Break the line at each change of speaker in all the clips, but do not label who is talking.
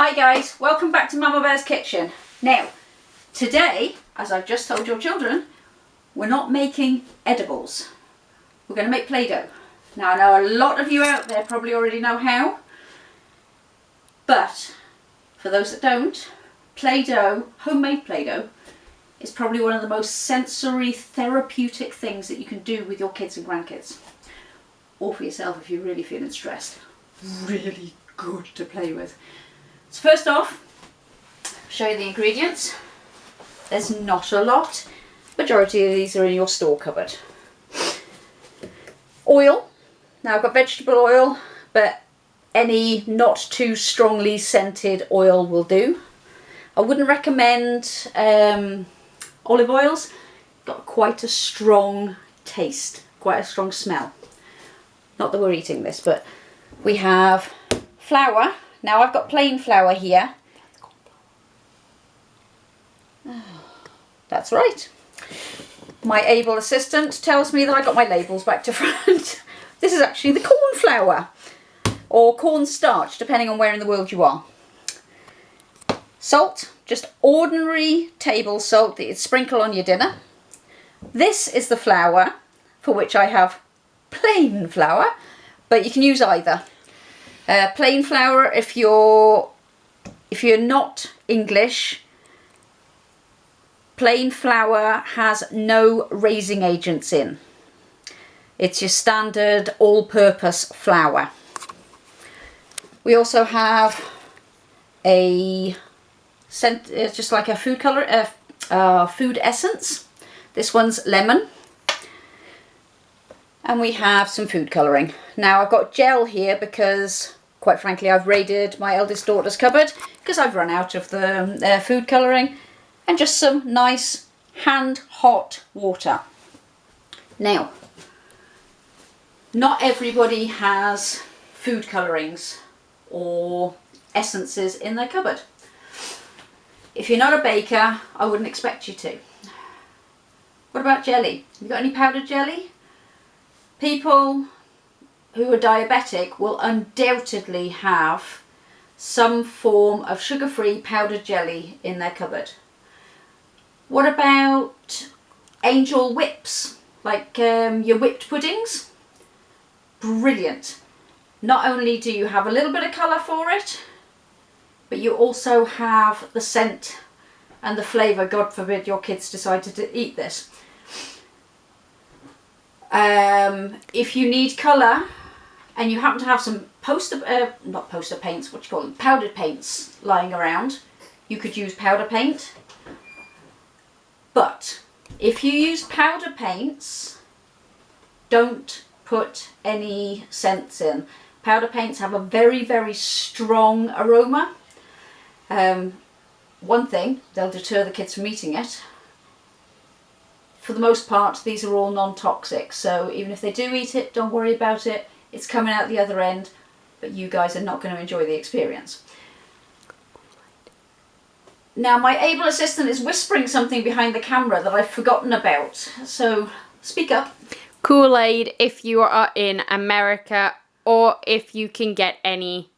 Hi guys, welcome back to Mama Bear's Kitchen. Now, today, as I've just told your children, we're not making edibles. We're going to make Play-Doh. Now I know a lot of you out there probably already know how, but for those that don't, Play-Doh, homemade Play-Doh, is probably one of the most sensory therapeutic things that you can do with your kids and grandkids. Or for yourself if you're really feeling stressed. Really good to play with. So first off, I'll show you the ingredients. There's not a lot. Majority of these are in your store cupboard. Oil. Now I've got vegetable oil, but any not too strongly scented oil will do. I wouldn't recommend olive oils. Got quite a strong taste, quite a strong smell. Not that we're eating this, but we have flour. Now I've got plain flour here. That's right. My able assistant tells me that I got my labels back to front. This is actually the corn flour or corn starch, depending on where in the world you are. Salt, just ordinary table salt that you'd sprinkle on your dinner. This is the flour for which I have plain flour, but you can use either. Plain flour if you're not English. Plain flour has no raising agents in. It's your standard all-purpose flour. We also have a scent, just like a food color, food essence. This one's lemon. And we have some food colouring. Now I've got gel here because, quite frankly, I've raided my eldest daughter's cupboard because I've run out of the food colouring, and just some nice hand hot water. Now, not everybody has food colourings or essences in their cupboard. If you're not a baker, I wouldn't expect you to. What about jelly? Have you got any powdered jelly? People who are diabetic will undoubtedly have some form of sugar-free powdered jelly in their cupboard. What about angel whips, like your whipped puddings? Brilliant. Not only do you have a little bit of colour for it, but you also have the scent and the flavour. God forbid your kids decided to eat this. If you need colour and you happen to have some powdered paints lying around, you could use powder paint. But if you use powder paints, don't put any scents in. Powder paints have a very, very strong aroma. One thing, they'll deter the kids from eating it. For the most part, these are all non-toxic, so even if they do eat it, don't worry about it. It's coming out the other end, but you guys are not going to enjoy the experience. Now, my able assistant is whispering something behind the camera that I've forgotten about, so speak up.
Kool-Aid if you are in America, or if you can get any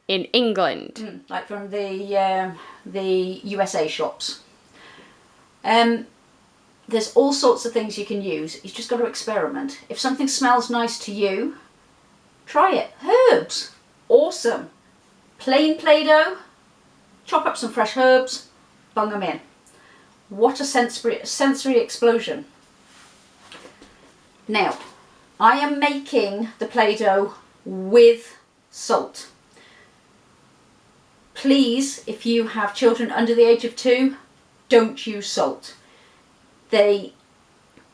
in England.
Like from the USA shops. There's all sorts of things you can use. You've just got to experiment. If something smells nice to you, try it. Herbs, awesome. Plain Play-Doh, chop up some fresh herbs, bung them in. What a sensory explosion. Now, I am making the Play-Doh with salt. Please, if you have children under the age of 2, don't use salt. They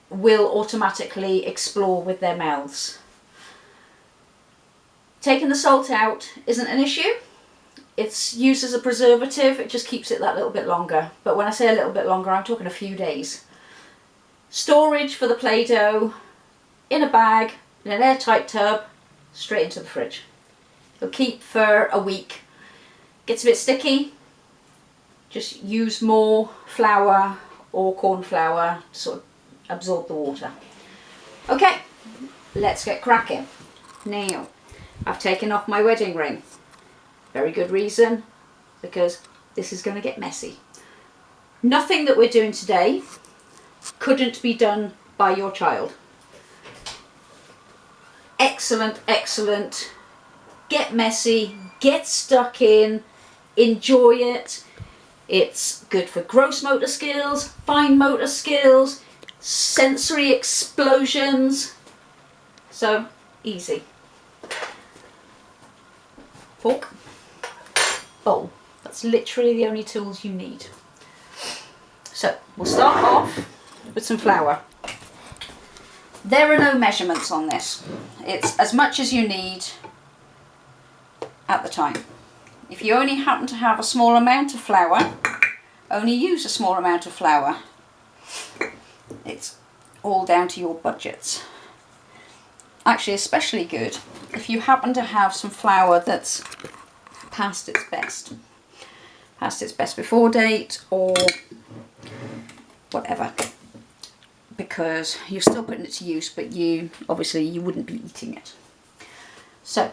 will automatically explore with their mouths. Taking the salt out isn't an issue. It's used as a preservative, it just keeps it that little bit longer. But when I say a little bit longer, I'm talking a few days. Storage for the Play-Doh in a bag, in an airtight tub, straight into the fridge. It'll keep for a week. Gets a bit sticky, just use more flour or corn flour to sort of absorb the water. Okay, let's get cracking. Now, I've taken off my wedding ring. Very good reason. because this is going to get messy. Nothing that we're doing today couldn't be done by your child. Excellent, excellent. Get messy, get stuck in, enjoy it. It's good for gross motor skills, fine motor skills, sensory explosions. So easy. Fork, bowl. That's literally the only tools you need. So we'll start off with some flour. There are no measurements on this. It's as much as you need at the time. If you only happen to have a small amount of flour, only use a small amount of flour. It's all down to your budgets. Actually, especially good if you happen to have some flour that's past its best. Past its best before date or whatever. Because you're still putting it to use, but obviously you wouldn't be eating it. So,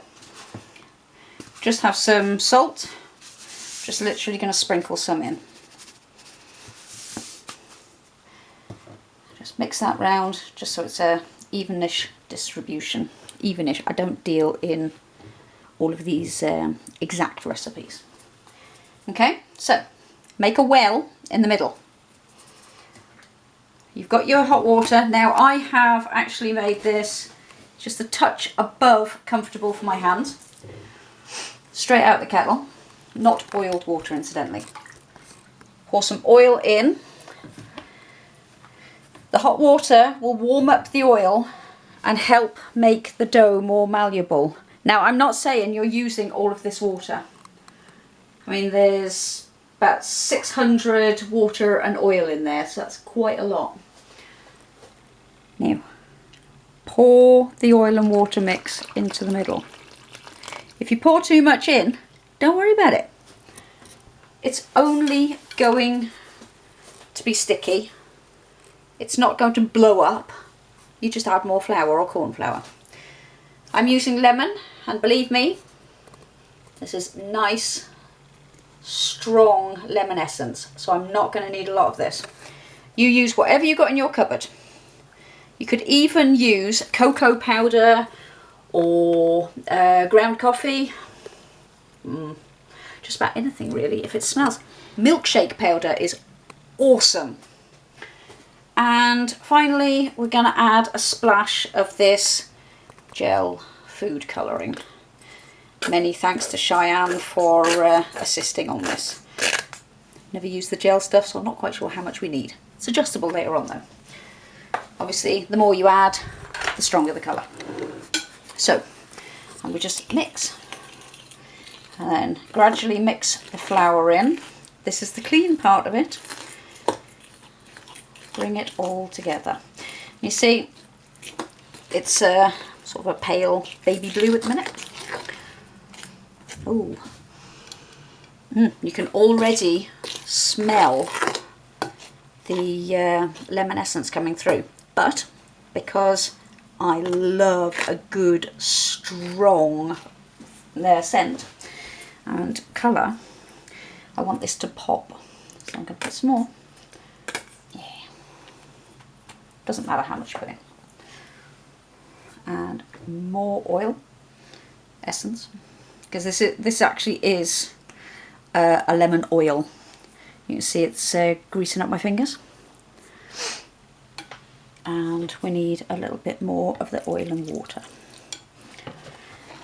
just have some salt. Just literally going to sprinkle some in. Just mix that round, just so it's a evenish distribution. Evenish. I don't deal in all of these exact recipes. Okay, so make a well in the middle. You've got your hot water. Now I have actually made this just a touch above comfortable for my hands. Straight out the kettle, not boiled water incidentally. Pour some oil in. The hot water will warm up the oil and help make the dough more malleable. Now I'm not saying you're using all of this water. I mean, there's about 600 water and oil in there, so that's quite a lot. Now, pour the oil and water mix into the middle. If you pour too much in, don't worry about it. It's only going to be sticky. It's not going to blow up. You just add more flour or corn flour. I'm using lemon, and believe me, this is nice, strong lemon essence, so I'm not going to need a lot of this. You use whatever you got in your cupboard. You could even use cocoa powder or ground coffee. Just about anything really, if it smells. Milkshake powder is awesome. And finally, we're going to add a splash of this gel food colouring. Many thanks to Cheyenne for assisting on this. Never used the gel stuff, so I'm not quite sure how much we need. It's adjustable later on though. Obviously, the more you add, the stronger the colour. So, and we just mix. And then gradually mix the flour in. This is the clean part of it. Bring it all together. You see, it's sort of a pale baby blue at the minute. Oh, you can already smell the lemon essence coming through. But because I love a good strong scent and colour, I want this to pop. So I'm going to put some more. Yeah. Doesn't matter how much you put in. And more oil, essence, because this actually is a lemon oil. You can see it's greasing up my fingers. And we need a little bit more of the oil and water.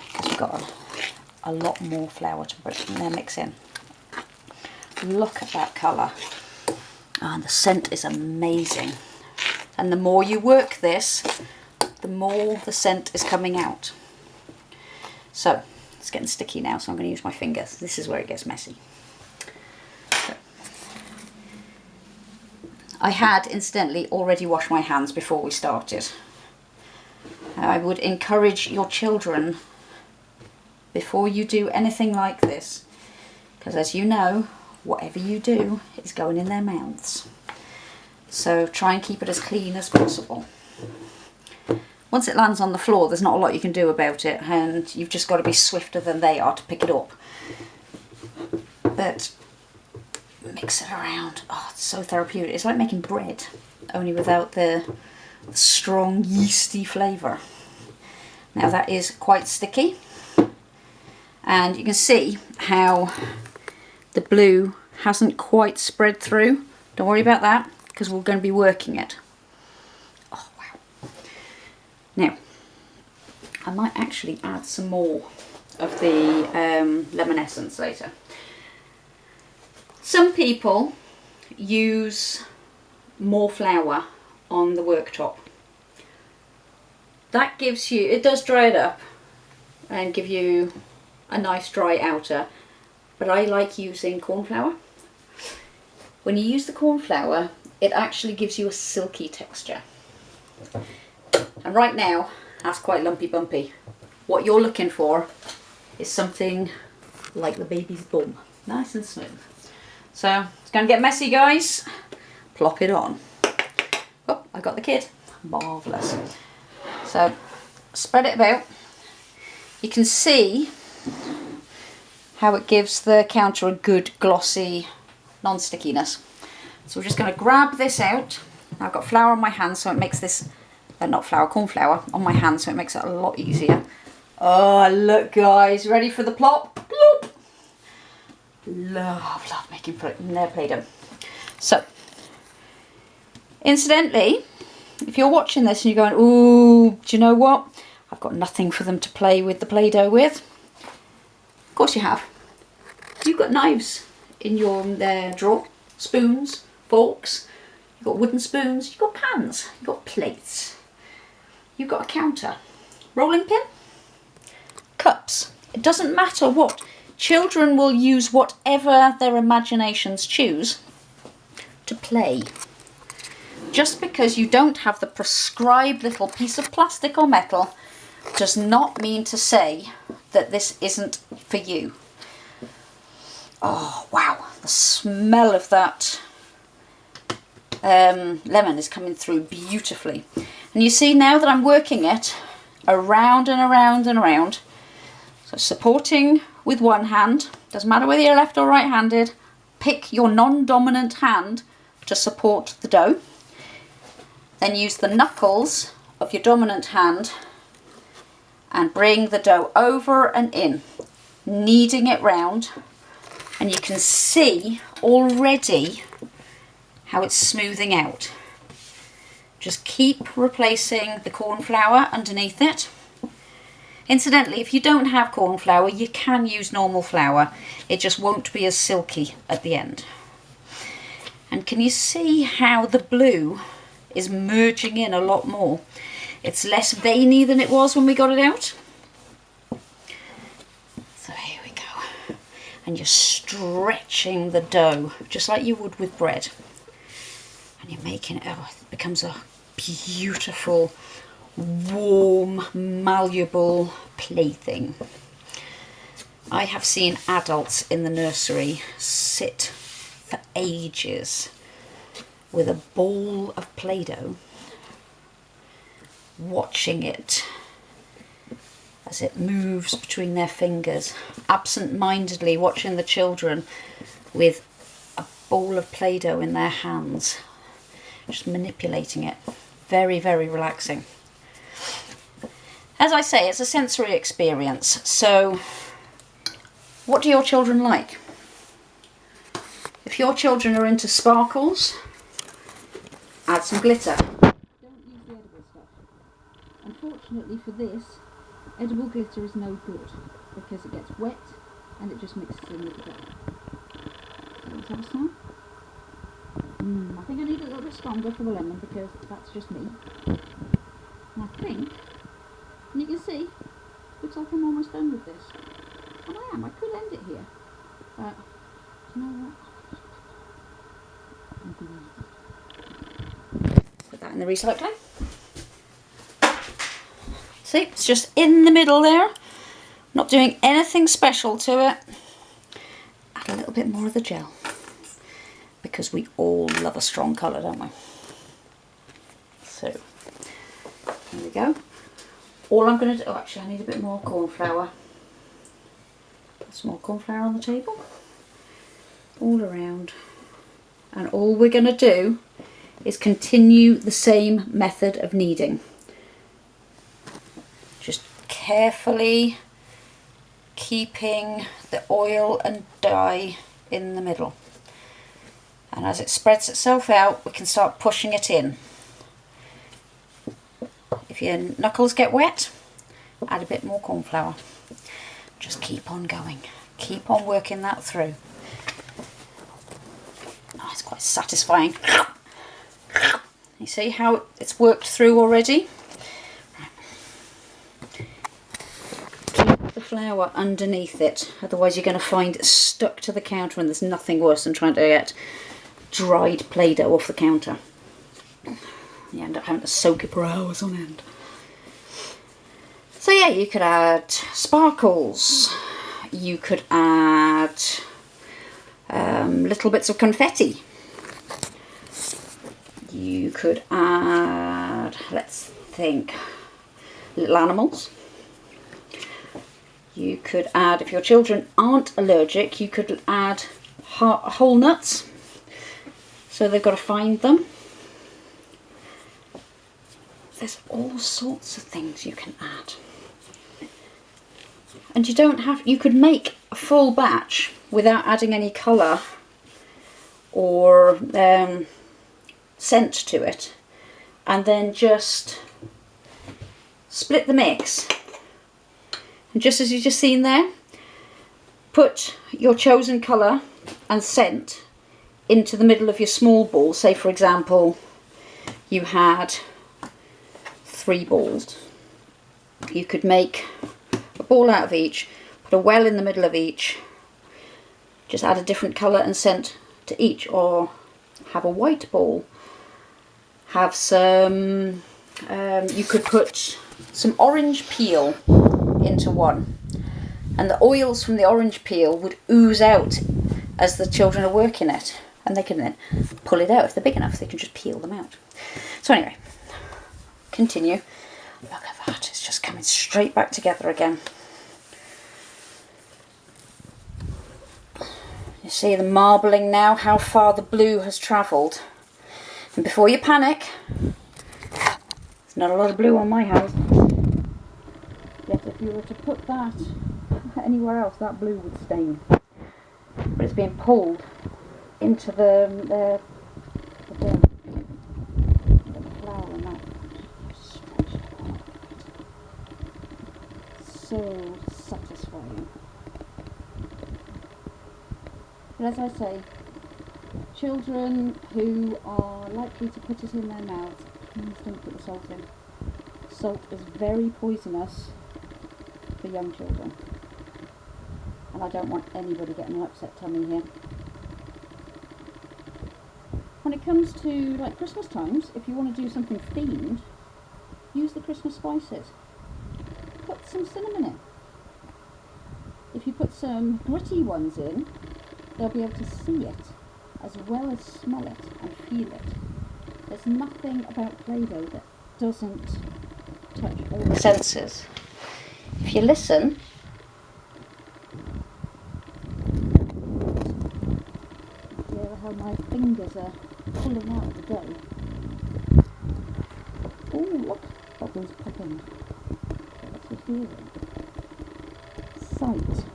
Because we've got a lot more flour to put in there, mix in. Look at that colour. And the scent is amazing. And the more you work this, the more the scent is coming out. So, it's getting sticky now, so I'm going to use my fingers. This is where it gets messy. I had, incidentally, already washed my hands before we started. I would encourage your children, before you do anything like this, because as you know, whatever you do is going in their mouths. So try and keep it as clean as possible. Once it lands on the floor, there's not a lot you can do about it, and you've just got to be swifter than they are to pick it up. But mix it around. Oh, it's so therapeutic. It's like making bread, only without the strong yeasty flavour. Now that is quite sticky, and you can see how the blue hasn't quite spread through. Don't worry about that, because we're going to be working it. Oh wow. Now I might actually add some more of the lemon essence later. Some people use more flour on the worktop. That gives you, it does dry it up and give you a nice dry outer, but I like using corn flour. When you use the corn flour, it actually gives you a silky texture. And right now, that's quite lumpy bumpy. What you're looking for is something like the baby's bum, nice and smooth. So it's going to get messy, guys. Plop it on. Oh, I got the kid. Marvellous. So spread it about. You can see how it gives the counter a good glossy non-stickiness. So we're just going to grab this out. I've got flour on my hand, so it makes this, not flour, corn flour on my hand, so it makes it a lot easier. Oh, look guys, ready for the plop? Plop. Love making Play-Doh. So, incidentally, if you're watching this and you're going, ooh, do you know what? I've got nothing for them to play with the Play-Doh with. Of course you have. You've got knives in your drawer, spoons, forks, you've got wooden spoons, you've got pans, you've got plates, you've got a counter, rolling pin, cups. It doesn't matter what. Children will use whatever their imaginations choose to play. Just because you don't have the prescribed little piece of plastic or metal does not mean to say that this isn't for you. Oh wow, the smell of that lemon is coming through beautifully. And you see now that I'm working it around and around and around. So supporting with one hand, doesn't matter whether you're left or right handed, pick your non-dominant hand to support the dough. Then use the knuckles of your dominant hand and bring the dough over and in, kneading it round. And you can see already how it's smoothing out. Just keep replacing the corn flour underneath it. Incidentally, if you don't have corn flour, you can use normal flour. It just won't be as silky at the end. And can you see how the blue is merging in a lot more? It's less veiny than it was when we got it out. So here we go. And you're stretching the dough just like you would with bread. And you're making it, oh, it becomes a beautiful, warm, malleable plaything. I have seen adults in the nursery sit for ages with a ball of Play-Doh, watching it as it moves between their fingers, absent-mindedly watching the children with a ball of Play-Doh in their hands, just manipulating it. Very, very relaxing. As I say, it's a sensory experience. So what do your children like? If your children are into sparkles, add some glitter. Don't use the edible stuff. Unfortunately for this, edible glitter is no good because it gets wet and it just mixes in with the dough. Let's have a smell. I think I need a little bit stronger for the lemon because that's just me. And I think, and you can see, looks like I'm almost done with this. And I am, I could end it here. But, you know what? Put that in the recycling. See, it's just in the middle there. Not doing anything special to it. Add a little bit more of the gel. Because we all love a strong colour, don't we? So, there we go. All I'm going to do, oh actually I need a bit more corn flour. Some more corn flour on the table. all around. And all we're going to do is continue the same method of kneading. Just carefully keeping the oil and dye in the middle. And as it spreads itself out, we can start pushing it in. If your knuckles get wet, add a bit more corn flour. Just keep on going. Keep on working that through. Oh, it's quite satisfying. You see how it's worked through already? Keep the flour underneath it, otherwise you're going to find it stuck to the counter, and there's nothing worse than trying to get dried Play-Doh off the counter. You end up having to soak it for hours on end. So yeah, you could add sparkles, you could add little bits of confetti, you could add, let's think, little animals. You could add, if your children aren't allergic, you could add whole nuts, so they've got to find them. There's all sorts of things you can add. And you don't have, you could make a full batch without adding any colour or scent to it, and then just split the mix. And just as you've just seen there, put your chosen colour and scent into the middle of your small ball. Say for example you had 3 balls. You could make a ball out of each, put a well in the middle of each, just add a different colour and scent to each, or have a white ball, have some, you could put some orange peel into one, and the oils from the orange peel would ooze out as the children are working it, and they can then pull it out. If they're big enough, they can just peel them out. So anyway, continue. Look at that, it's just coming straight back together again. You see the marbling now, how far the blue has travelled. And before you panic, there's not a lot of blue on my house. Yet if you were to put that anywhere else, that blue would stain. But it's being pulled into the flour and that. So satisfying. But as I say, children who are likely to put it in their mouths, please don't put the salt in. Salt is very poisonous for young children, and I don't want anybody getting an upset tummy here. When it comes to like Christmas times, if you want to do something themed, use the Christmas spices. Put some cinnamon in. If you put some gritty ones in, they'll be able to see it as well as smell it and feel it. There's nothing about Play-Doh that doesn't touch all the senses. If you listen, hear how my fingers are pulling out of the dough. Oh look, bubbles popping. What's the feeling? Sight.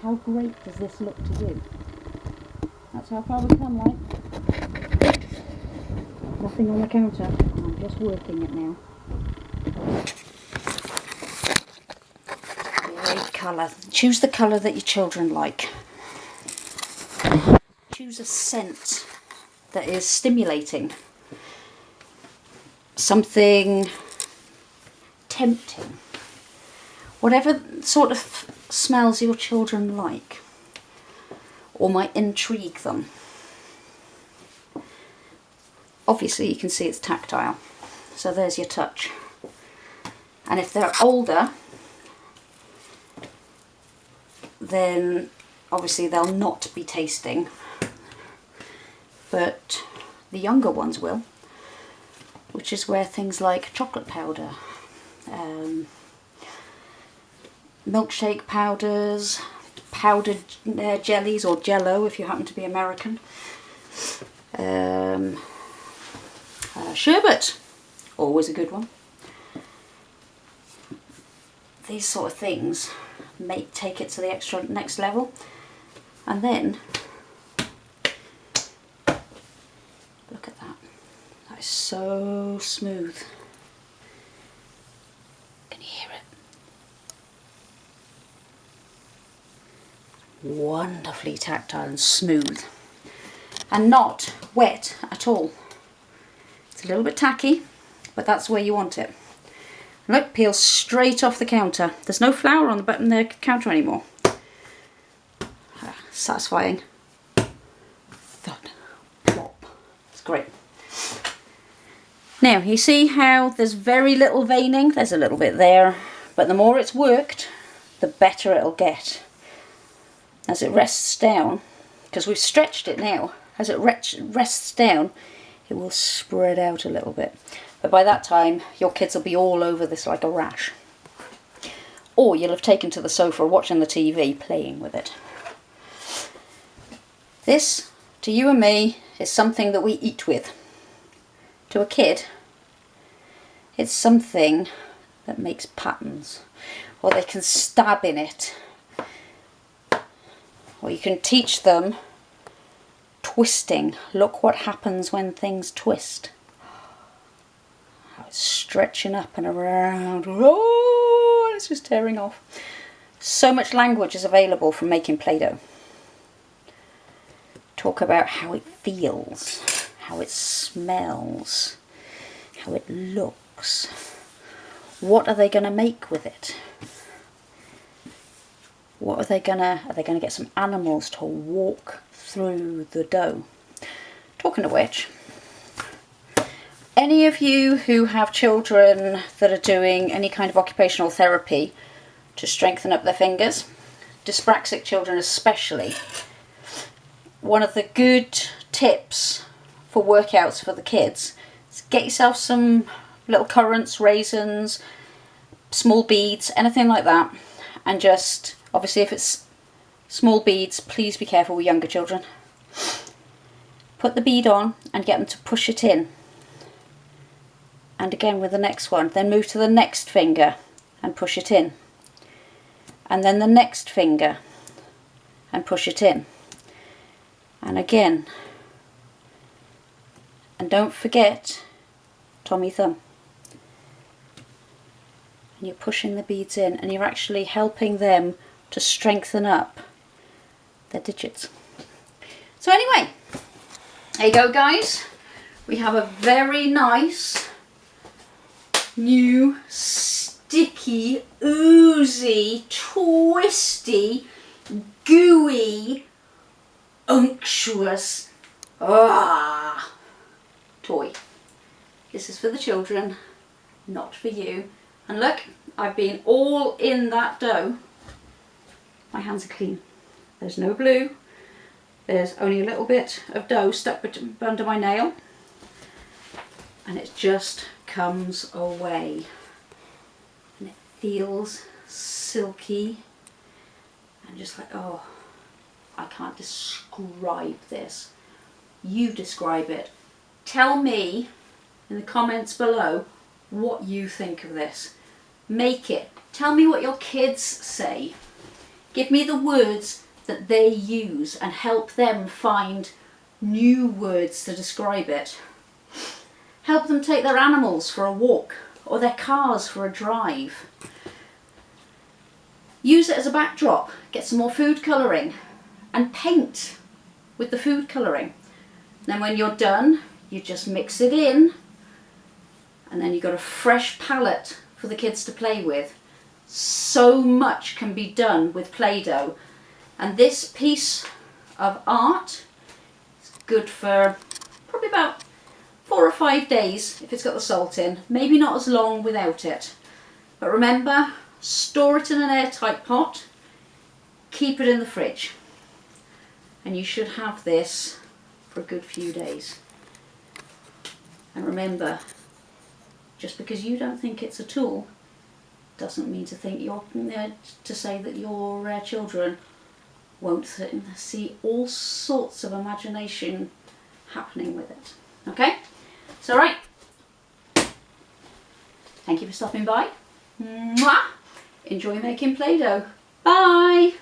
How great does this look to you? That's how far we come, like. Nothing on the counter. I'm just working it now. Great colour. Choose the colour that your children like. Choose a scent that is stimulating. Something tempting. Whatever sort of smells your children like, or might intrigue them. Obviously you can see it's tactile, so there's your touch. And if they're older, then obviously they'll not be tasting, but the younger ones will, which is where things like chocolate powder, milkshake powders, powdered jellies or jello if you happen to be American. Sherbet, always a good one. These sort of things take it to the next level. And then look at that. That is so smooth. Can you hear it? Wonderfully tactile and smooth. And not wet at all. It's a little bit tacky, but that's where you want it. Look, peels straight off the counter. There's no flour on the counter anymore. Satisfying. Thud. Plop. It's great. Now, you see how there's very little veining? There's a little bit there. But the more it's worked, the better it'll get. As it rests down, because we've stretched it now, as it rests down, it will spread out a little bit. But by that time, your kids will be all over this like a rash. Or you'll have taken to the sofa watching the TV, playing with it. This, to you and me, is something that we eat with. To a kid, it's something that makes patterns. Or they can stab in it. Or you can teach them twisting. Look what happens when things twist. How it's stretching up and around. Oh, it's just tearing off. So much language is available from making Play-Doh. Talk about how it feels, how it smells, how it looks. What are they going to make with it? What are they going to get some animals to walk through the dough? Talking of which, any of you who have children that are doing any kind of occupational therapy to strengthen up their fingers, dyspraxic children especially, one of the good tips for workouts for the kids is get yourself some little currants, raisins, small beads, anything like that, and just, obviously if it's small beads, please be careful with younger children. Put the bead on and get them to push it in. And again with the next one, then move to the next finger and push it in. And then the next finger and push it in. And again, and don't forget Tommy thumb. And you're pushing the beads in and you're actually helping them to strengthen up their digits. So anyway, there you go guys. We have a very nice new sticky, oozy, twisty, gooey, unctuous toy. This is for the children, not for you. And look, I've been all in that dough. My hands are clean. There's no glue. There's only a little bit of dough stuck under my nail. And it just comes away. And it feels silky. And just like, oh, I can't describe this. You describe it. Tell me in the comments below what you think of this. Make it. Tell me what your kids say. Give me the words that they use and help them find new words to describe it. Help them take their animals for a walk or their cars for a drive. Use it as a backdrop. Get some more food colouring and paint with the food colouring. Then when you're done, you just mix it in and then you've got a fresh palette for the kids to play with. So much can be done with Play-Doh, and this piece of art is good for probably about 4 or 5 days if it's got the salt in. Maybe not as long without it. But remember, store it in an airtight pot, keep it in the fridge, and you should have this for a good few days. And remember, just because you don't think it's a tool doesn't mean to think to say that your children won't see all sorts of imagination happening with it. Okay, so right, thank you for stopping by. Mwah! Enjoy making Play-Doh. Bye!